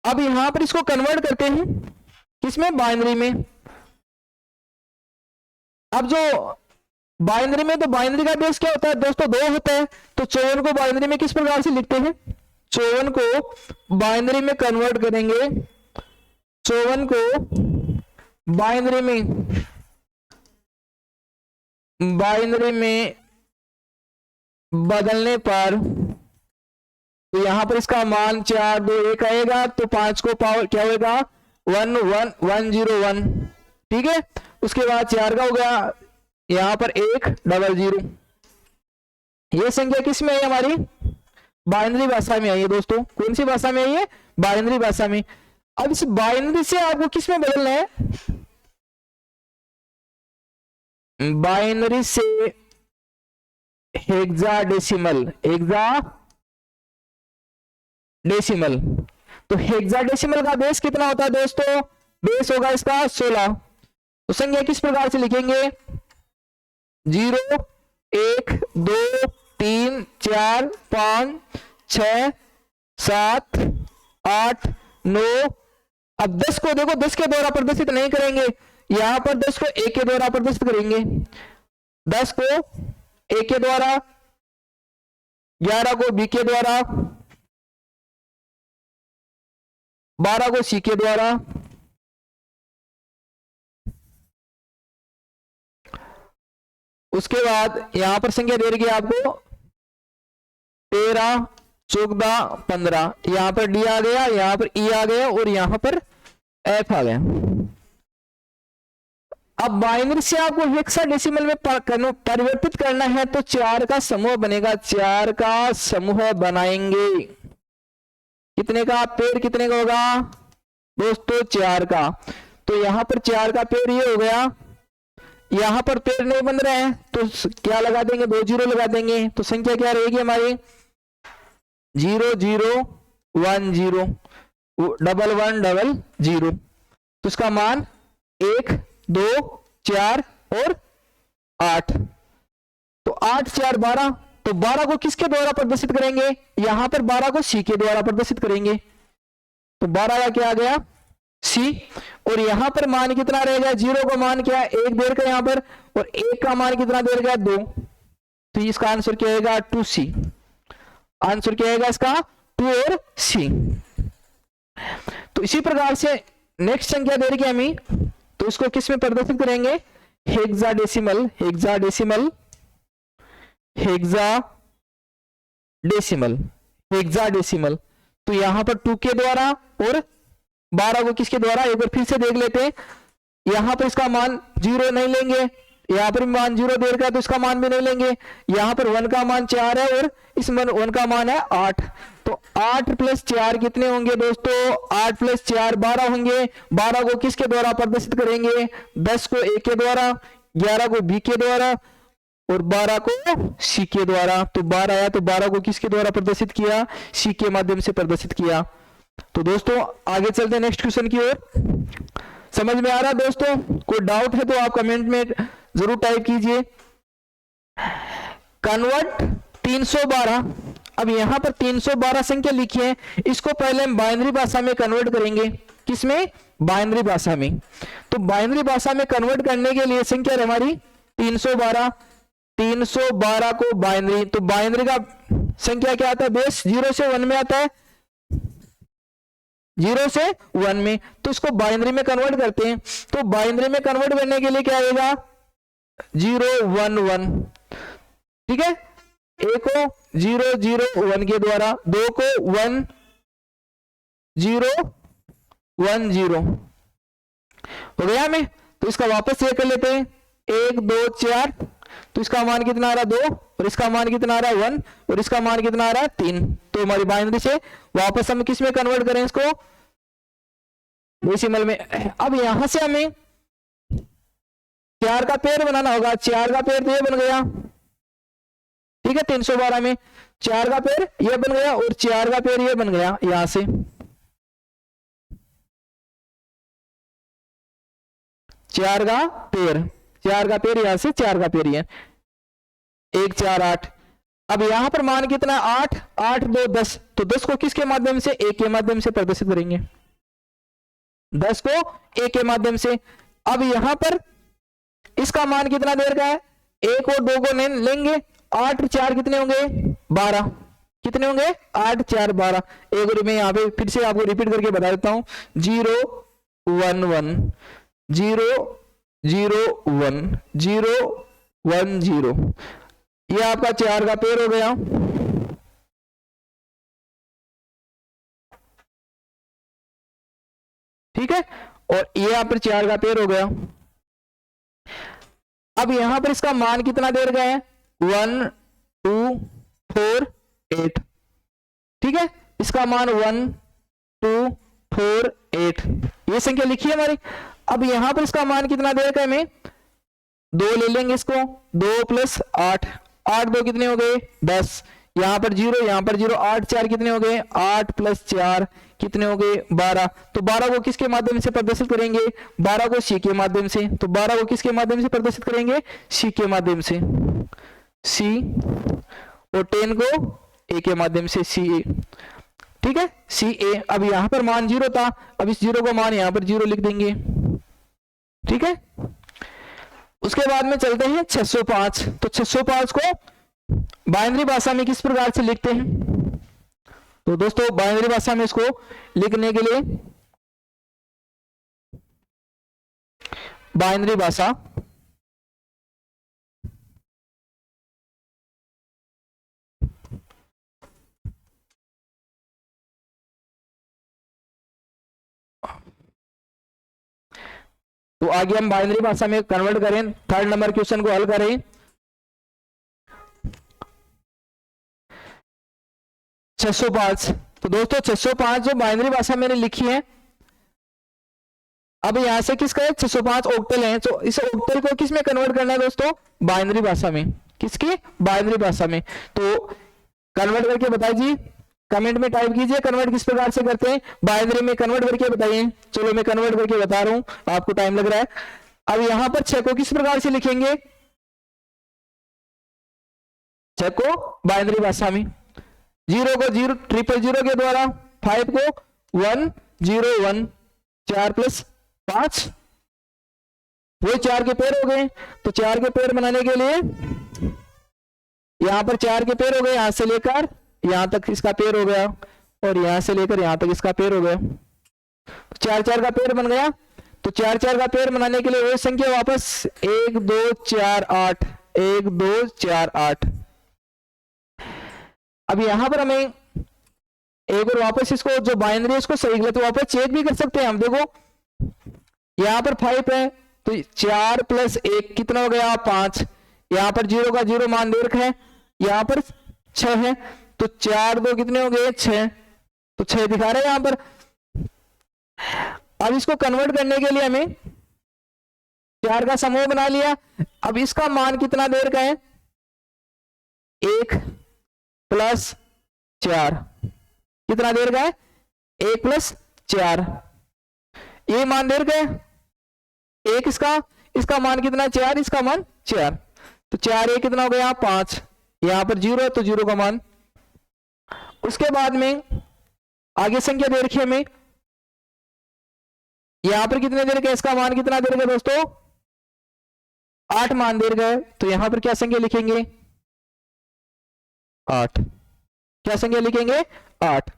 अब यहां पर इसको कन्वर्ट करते हैं किसमें? बाइनरी में। अब जो बाइनरी में, तो बाइनरी का बेस क्या होता है दोस्तों? 2 होता है। तो 54 को बाइनरी में किस प्रकार से लिखते हैं? 54 को बाइनरी में कन्वर्ट करेंगे। 54 को बाइनरी में बदलने पर तो यहां पर इसका मान 4 2 1 आएगा। तो 5 को पावर क्या होगा? 1 1 1 0 1। ठीक है, उसके बाद 4 का हो गया यहां पर 1 0 0। ये संख्या किस में है? हमारी बाइनरी भाषा में आई है दोस्तों। कौन सी भाषा में आई है? बाइनरी भाषा में। अब इस बाइनरी से आपको किस में बदलना है? बाइनरी से हेक्साडेसिमल। हेक्साडेसिमल। तो हेक्साडेसिमल का बेस कितना होता है दोस्तों? बेस होगा इसका 16। तो संख्या किस प्रकार से लिखेंगे? 0 1 2 3 4 5 6 7 8 9। अब 10 को देखो, 10 के द्वारा प्रदर्शित नहीं करेंगे, यहां पर 10 को 1 के द्वारा प्रदर्शित करेंगे। 10 को 1 के द्वारा, 11 को बी के द्वारा, 12 को सी के द्वारा, उसके बाद यहां पर संख्या दे रही है आपको 13 14 15। यहां पर डी आ गया, यहां पर ई आ गया और यहां पर एफ आ गया। अब बाइनरी से आपको हेक्साडेसिमल में परिवर्तित करना है तो 4 का समूह बनेगा। 4 का समूह बनाएंगे। कितने का पेड़? कितने का होगा दोस्तों? 4 का। तो यहां पर 4 का पेड़ ये हो गया। यहां पर पेड़ नहीं बन रहे हैं तो क्या लगा देंगे? 2 0 लगा देंगे। तो संख्या क्या रहेगी हमारी? 0 0 1 0 1 1 0 0। तो इसका मान 1 2 4 और 8। तो 8 4 12। तो 12 को किसके द्वारा प्रदर्शित करेंगे? यहां पर 12 को सी के द्वारा प्रदर्शित करेंगे। तो 12 का क्या आ गया? सी। और यहां पर मान कितना रहेगा? 0 का मान क्या है? 1 देर का यहां पर, और 1 का मान कितना देर का? 2। तो इसका आंसर क्या आएगा? 2C। आंसर क्या आएगा इसका? 2 और C। तो इसी प्रकार से नेक्स्ट संख्या दे रही है हमें, तो इसको किस में प्रदर्शित करेंगे? हेक्साडेसिमल। हेक्साडेसिमल। हेक्साडेसिमल। हेक्साडेसिमल। तो यहां पर 2 के द्वारा और 12 को किसके द्वारा? एक बार फिर से देख लेते हैं। यहां पर इसका मान 0 नहीं लेंगे, यहां पर मान 0 देर का तो इसका मान भी नहीं लेंगे। यहां पर 1 का मान 4 है और इस 1 का मान है 8। तो 8 प्लस 4 कितने होंगे दोस्तों? 8 प्लस 4 12 होंगे। 12 को किसके द्वारा प्रदर्शित करेंगे? 10 को ए के द्वारा, 11 को बी के द्वारा और 12 को सी के द्वारा। तो 12 आया तो 12 को किसके द्वारा प्रदर्शित किया? सी के माध्यम से प्रदर्शित किया। तो दोस्तों आगे चलते हैं नेक्स्ट क्वेश्चन की ओर। समझ में आ रहा है दोस्तों? कोई डाउट है तो आप कमेंट में जरूर टाइप कीजिए। कन्वर्ट 312। अब यहां पर 312 संख्या लिखी है, इसको पहले हम बाइनरी भाषा में कन्वर्ट करेंगे। किसमें? बाइनरी भाषा में। तो बाइनरी भाषा में कन्वर्ट करने के लिए संख्या हमारी 312। 312 को बाइनरी, तो बाइनरी का संख्या क्या आता है? बेस 0 से 1 में आता है। 0 से 1 में, तो इसको बाइनरी में कन्वर्ट करते हैं। तो बाइनरी में कन्वर्ट करने के लिए क्या आएगा? 0 1 1। ठीक है, ए को 0 0 1 के द्वारा, 2 को 1 0 1 0 हो गया हमें। तो इसका वापस चेक कर लेते हैं। 1 2 4। तो इसका मान कितना आ रहा 2 और इसका मान कितना आ रहा 1 और इसका मान कितना आ रहा 3। तो हमारी बाइनरी से वापस हम किस में कन्वर्ट करें इसको, डेसिमल में। अब यहां से हमें 4 का पेयर बनाना होगा। 4 का पेयर तो ये बन गया, ठीक है, 312 में 4 का पेयर ये बन गया और 4 का पेयर ये बन गया। यहां से 4 का पेयर, 4 का पेयर यहां से 4 का पेयर, ये 1 4 8। अब यहां पर मान कितना है 8, 8 2 10। तो 10 को किसके माध्यम से, 1 के माध्यम से प्रदर्शित करेंगे, 10 को 1 के माध्यम से। अब यहां पर इसका मान कितना देर का है, 1 और 2 को लेंगे, 8 4 कितने होंगे 12, कितने होंगे 8 4 12। एक बार मैं यहाँ पे फिर से आपको रिपीट करके बता देता हूं, 0 1 1 0 0 1 0 1 0, ये आपका 4 का पेयर हो गया। ठीक है, और ये यहाँ पर 4 का पेयर हो गया। अब यहां पर इसका मान कितना देर का है 1 2 4 8, ठीक है, इसका मान 1 2 4 8, ये संख्या लिखी है हमारी। अब यहां पर इसका मान कितना देर का है, हमें 2 ले लेंगे इसको, 2 प्लस 8, 8 2 कितने हो गए 10, यहां पर 0 यहां पर 0, 8 4 कितने हो गए 8 प्लस 4 कितने हो गए 12। तो 12 को किसके माध्यम से प्रदर्शित करेंगे, 12 को सी के माध्यम से। तो 12 को किसके माध्यम से प्रदर्शित करेंगे, सी के माध्यम से, सी, और 10 को ए के माध्यम से, सी ए, ठीक है, सी ए। अब यहां पर मान 0 था, अब इस 0 को मान यहां पर 0 लिख देंगे, ठीक है। उसके बाद में चलते हैं 605। तो 605 को बाइनरी भाषा में किस प्रकार से लिखते हैं, तो दोस्तों बाइनरी भाषा में इसको लिखने के लिए बाइनरी भाषा तो आगे हम बाइनरी भाषा में कन्वर्ट करें, थर्ड नंबर क्वेश्चन को हल करें। 605, तो दोस्तों 605 जो बाइनरी भाषा मैंने लिखी है, अब यहां से किसका है 605 ऑक्टल है, तो इस ऑक्टल को किस में कन्वर्ट करना है दोस्तों, बाइनरी भाषा में, किसकी बाइनरी भाषा में। तो कन्वर्ट करके बताइए, कमेंट में टाइप कीजिए कन्वर्ट किस प्रकार से करते हैं, बाइनरी में कन्वर्ट करके बताइए। चलो मैं कन्वर्ट करके बता रहा हूं, आपको टाइम लग रहा है। अब यहां पर 6 को किस प्रकार से लिखेंगे, 6 को बाइनरी भाषा में, 0 को 0 000 के द्वारा, 5 को 1 0 1, 4 प्लस 5, वो 4 के पेयर हो गए। तो 4 के पेयर बनाने के लिए यहां पर 4 के पेयर हो गए, यहां से लेकर यहां तक इसका पेयर हो गया, और यहां से लेकर यहां तक इसका पेयर हो गया। 4 4 का पेयर बन गया। तो 4 4 का पेयर बनाने के लिए वो संख्या वापस 1 2 4 8, 1 2 4 8। अब यहां पर हमें एक बार वापस इसको जो बाइनरी है इसको सही गलत वापस चेक भी कर सकते हैं हम। देखो यहां पर 5 है, तो 4 प्लस 1 कितना हो गया 5, यहां पर 0 का 0 मान दे रखा है, यहां पर 6 है, तो 4 2 कितने हो गए 6, तो 6 दिखा रहे हैं यहां पर। अब इसको कन्वर्ट करने के लिए हमें 4 का समूह बना लिया। अब इसका मान कितना देर का है 1 प्लस 4, कितना देर का है 1 प्लस 4, ये मान देर का है 1, इसका मान कितना है 4, इसका मान 4, तो 4 1 कितना हो गया 5, यहां पर 0 है तो 0 का मान। उसके बाद में आगे संख्या दे रखी है हमें, यहां पर कितने देर का, इसका मान कितना देर का दोस्तों 8 मान देर का है, तो यहां पर क्या संख्या लिखेंगे 8, क्या संख्या लिखेंगे 8।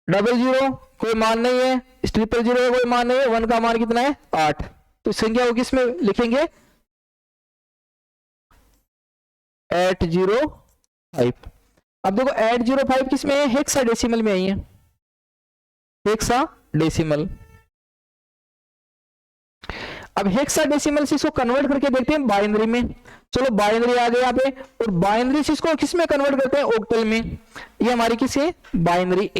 00 कोई मान नहीं है, 000 का कोई मान नहीं है, 1 का मान कितना है 8, तो संख्या को किस में लिखेंगे 805। अब देखो 805 किस में है, हेक्साडेसिमल में आई है, हेक्साडेसिमल। अब हेक्साडेसिमल से इसको कन्वर्ट करके देखते हैं बाइनरी में। चलो बाइनरी आ गया यहाँ पे, और बाइनरी से इसको किस में कन्वर्ट करते हैं, ऑक्टल में। ये हमारी किस है, बाइनरी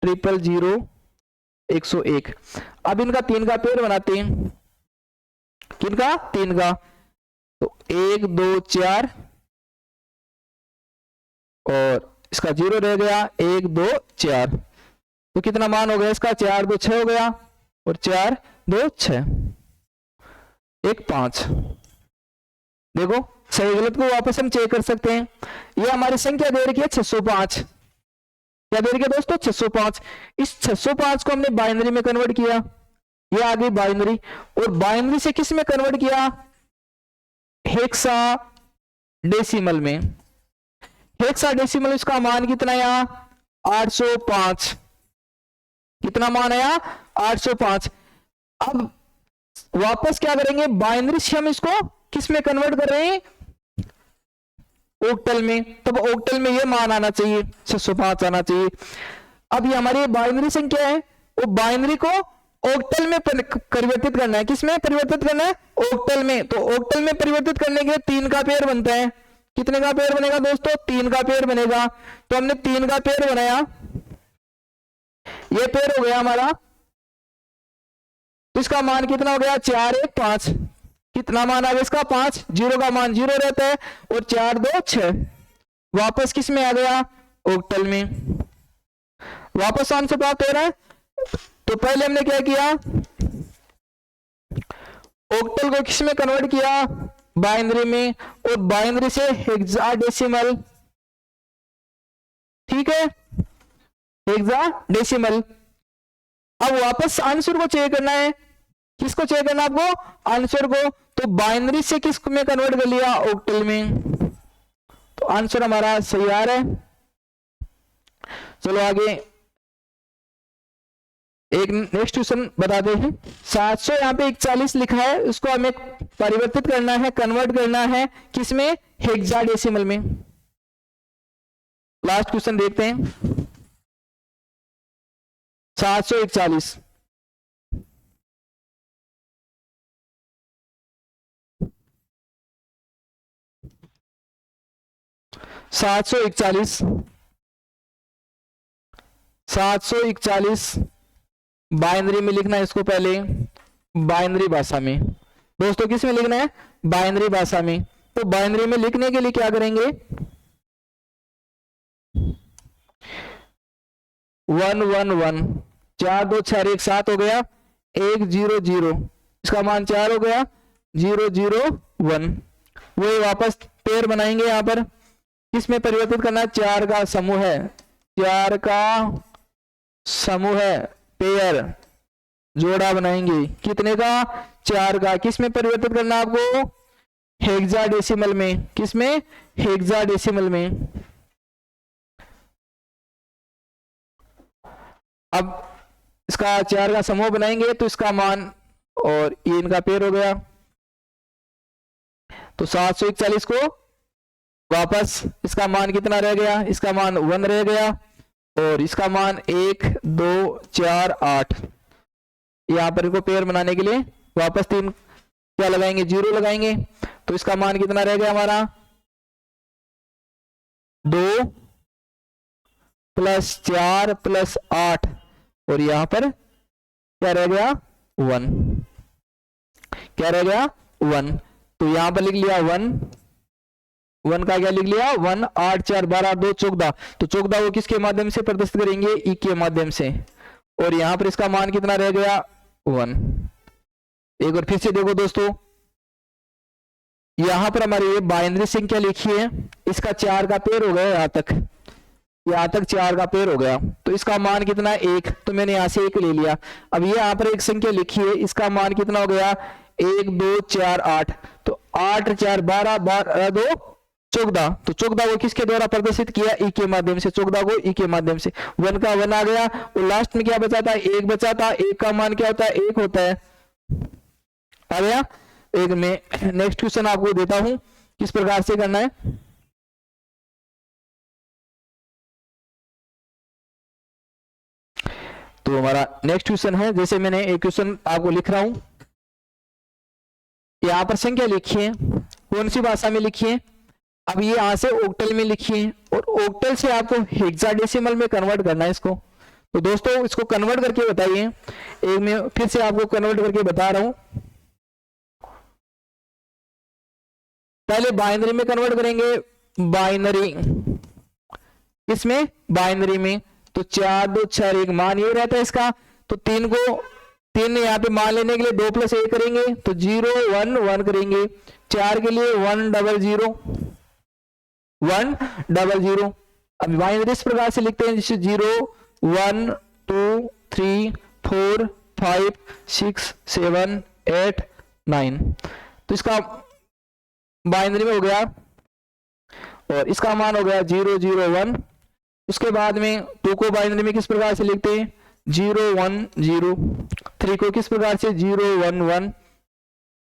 1000101। अब इनका 3 का पेयर बनाते हैं, किनका, 3 का। तो 1 2 4 और इसका 0 रह गया, 1 2 4। तो कितना मान हो गया इसका, 4 2 6 हो गया, और 4 2 6 1 5। देखो सही गलत को वापस हम चेक कर सकते हैं। ये हमारी संख्या दे रखी है 605। क्या दे रखी है दोस्तों, 605। इस 605 को हमने बाइनरी में कन्वर्ट किया, ये आ गई बाइनरी। और बाइनरी से किस में कन्वर्ट किया, हेक्साडेसिमल में। हेक्साडेसिमल इसका मान कितना आया, 805। कितना मान आया, 805। अब वापस क्या करेंगे, बाइनरी से हम इसको किस में कन्वर्ट कर रहे हैं, ऑक्टल में। तब ऑक्टल में ये मान आना चाहिए, 605 आना चाहिए। अब ये हमारी बाइनरी संख्या है, वो बाइनरी को ऑक्टल में परिवर्तित करना है। किस में परिवर्तित करना है, ऑक्टल में। तो ऑक्टल में परिवर्तित करने के लिए 3 का पेयर बनता है। कितने का पेयर बनेगा दोस्तों, 3 का पेयर बनेगा। तो हमने 3 का पेयर बनाया, ये पेयर हो गया हमारा। तो इसका मान कितना हो गया, 4 1 5। कितना मान आ गया इसका, 5। 0 का मान 0 रहता है, और 4 2 6। वापस किस में आ गया, ऑक्टल में। वापस आंसर प्राप्त हो रहा है। तो पहले हमने क्या किया, ऑक्टल को किस में कन्वर्ट किया, बाइनरी में, और बाइनरी से हेक्साडेसिमल। ठीक है, हेक्साडेसिमल। अब वापस आंसर को चेक करना है। किसको चेक करना है आपको, आंसर को। तो बाइनरी से किस में कन्वर्ट कर लिया, ऑक्टल में। तो आंसर हमारा सही आ रहा है। चलो आगे एक नेक्स्ट क्वेश्चन बताते हैं। 700 यहाँ पे 41 लिखा है, उसको हमें परिवर्तित करना है, कन्वर्ट करना है किसमें, हेक्साडेसिमल में। लास्ट क्वेश्चन देखते हैं। 741 741 बाइनरी में लिखना है इसको पहले, बाइनरी भाषा में। दोस्तों किस में लिखना है, बाइनरी भाषा में। तो बाइनरी में लिखने के लिए क्या करेंगे, 1 1 1 4 2 6 1 7 हो गया, 1 0 0। इसका मान 4 हो गया, 0 0 1। वो वापस पेयर बनाएंगे। यहां पर किस में परिवर्तित करना है, 4 का समूह है, 4 का समूह है, पेयर जोड़ा बनाएंगे। कितने का, 4 का। किस में परिवर्तित करना है आपको, हेक्साडेसिमल में। किस में, हेक्साडेसिमल में। अब इसका 4 का समूह बनाएंगे, तो इसका मान, और ये इनका पेयर हो गया। तो 741 को वापस इसका मान कितना रह गया, इसका मान 1 रह गया, और इसका मान 1 2 4 8। यहां पर इनको पेयर बनाने के लिए वापस 3 क्या लगाएंगे, 0 लगाएंगे। तो इसका मान कितना रह गया हमारा, 2 + 4 + 8, और यहां पर क्या रह गया, 1। क्या रह गया, 1। तो यहां पर लिख लिया 1 का क्या लिख लिया, 1 8 4 12 2 14। तो 14 को किसके माध्यम से प्रदर्शित करेंगे, ई के माध्यम से। और यहां पर इसका मान कितना रह गया, 1। एक बार फिर से देखो दोस्तों, यहां पर हमारी ये बाइनरी संख्या लिखी है, इसका 4 का पेयर हो गया, यहां तक 4 का पेयर हो गया। तो इसका मान कितना है, 1। तो मैंने यहां से 1 ले लिया। अब ये यहां पर एक संख्या लिखी है, इसका मान कितना हो गया, 1 2 4 8। तो 8 4 12 12 2 14। तो 14 को किसके द्वारा प्रदर्शित किया, ई के माध्यम से। 14 को ई के माध्यम से। 1 का 1 आ गया, और लास्ट में क्या बचा था, 1 बचा था। 1 का मान क्या होता है, 1 होता है। आ गया। एक में नेक्स्ट क्वेश्चन आपको देता हूं, किस प्रकार से करना है। तो हमारा नेक्स्ट क्वेश्चन है, जैसे मैंने एक क्वेश्चन आपको लिख रहा हूं, यहां पर संख्या लिखिए, कौन सी भाषा में लिखिए, अब ये यहां से ऑक्टल में लिखिए और ऑक्टल से आपको हेक्साडेसिमल में कन्वर्ट करना है इसको। तो दोस्तों इसको कन्वर्ट करके बताइए, एक मैं फिर से आपको कन्वर्ट करके बता रहा हूं। पहले बाइनरी में कन्वर्ट करेंगे, बाइनरी, इसमें बाइनरी में, तो 4 2 6 1 मान ये रहता है इसका, तो 3 यहाँ पे मान लेने के लिए 2 + 1 करेंगे, तो 0 1 1 करेंगे, 4 के लिए 1 0 0 1 0 0। अब बाइनरी इस प्रकार से लिखते हैं जैसे 0 1 2 3 4 5 6 7 8 9। तो इसका बाइनरी में हो गया और इसका मान हो गया 0 0 1। उसके बाद में 2 को बाइनरी में किस प्रकार से लिखते हैं 0 1 0, 3 को किस प्रकार से 0 1 1,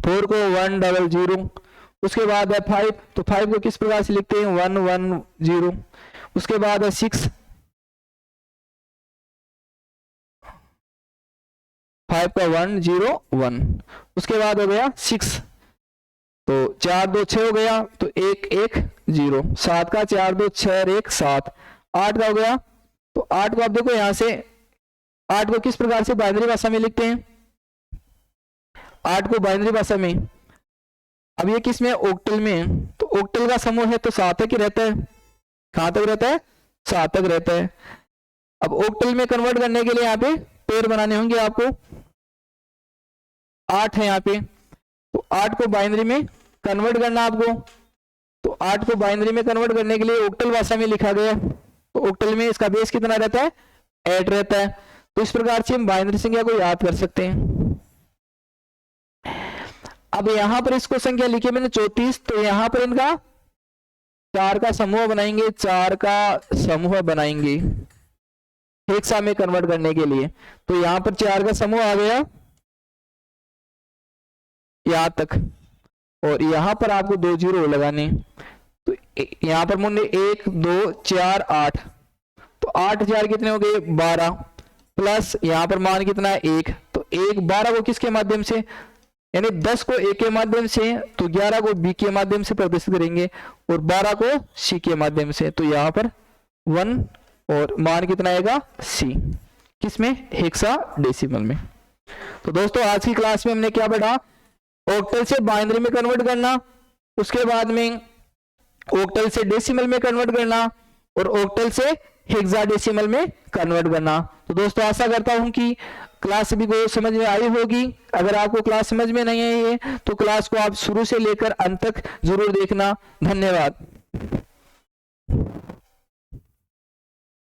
4 को 1 0 0। उसके बाद है 5, तो 5 को किस प्रकार से लिखते हैं 1 1 0। उसके बाद है 6, 5 का 1 0 1। उसके बाद हो गया 6, तो 4 2 6 हो गया, तो 1 1 0। 7 का 4 2 6 1 7। 8 का हो गया, तो 8 को आप देखो यहां से 8 को किस प्रकार से बाइनरी भाषा में लिखते हैं, 8 को बाइनरी भाषा में। अब ये किस में ऑक्टल में, तो ऑक्टल का समूह है तो 7 तक ही रहता है, कहां तक रहता है 7 तक रहता है। अब ऑक्टल में कन्वर्ट करने के लिए यहाँ पे पेयर बनाने होंगे आपको, 8 है यहाँ पे, तो 8 को बाइनरी में कन्वर्ट करना आपको, तो 8 को बाइनरी में कन्वर्ट करने के लिए ऑक्टल भाषा में लिखा गया, तो ऑक्टल में इसका बेस कितना रहता है 8 रहता है। तो इस प्रकार से हम बाइनरी संख्या को याद कर सकते हैं। अब यहां पर इसको संख्या लिखी मैंने 34, तो यहां पर इनका 4 का समूह बनाएंगे, 4 का समूह बनाएंगे हेक्सा में कन्वर्ट करने के लिए। तो यहां पर 4 का समूह आ गया यहां तक, और यहां पर आपको 2 0 लगाने, तो यहां पर मुझे 1 2 4 8, तो 8 4 कितने हो गए 12, प्लस यहां पर मान कितना है 1, तो 1 12 को किसके माध्यम से, यानी 10 को a के माध्यम से, तो 11 को b के माध्यम से प्रदर्शित करेंगे और 12 को c के माध्यम से, तो यहां पर 1 और मान कितना आएगा c, किसमें हेक्साडेसिमल में। तो दोस्तों आज की क्लास में हमने क्या पढ़ा, ऑक्टल से बाइनरी में कन्वर्ट करना, उसके बाद में ऑक्टल से डेसिमल में कन्वर्ट करना और ऑक्टल से हेक्साडेसिमल में कन्वर्ट करना। तो दोस्तों आशा करता हूं कि क्लास सभी को समझ में आई होगी। अगर आपको क्लास समझ में नहीं आई है तो क्लास को आप शुरू से लेकर अंत तक जरूर देखना। धन्यवाद।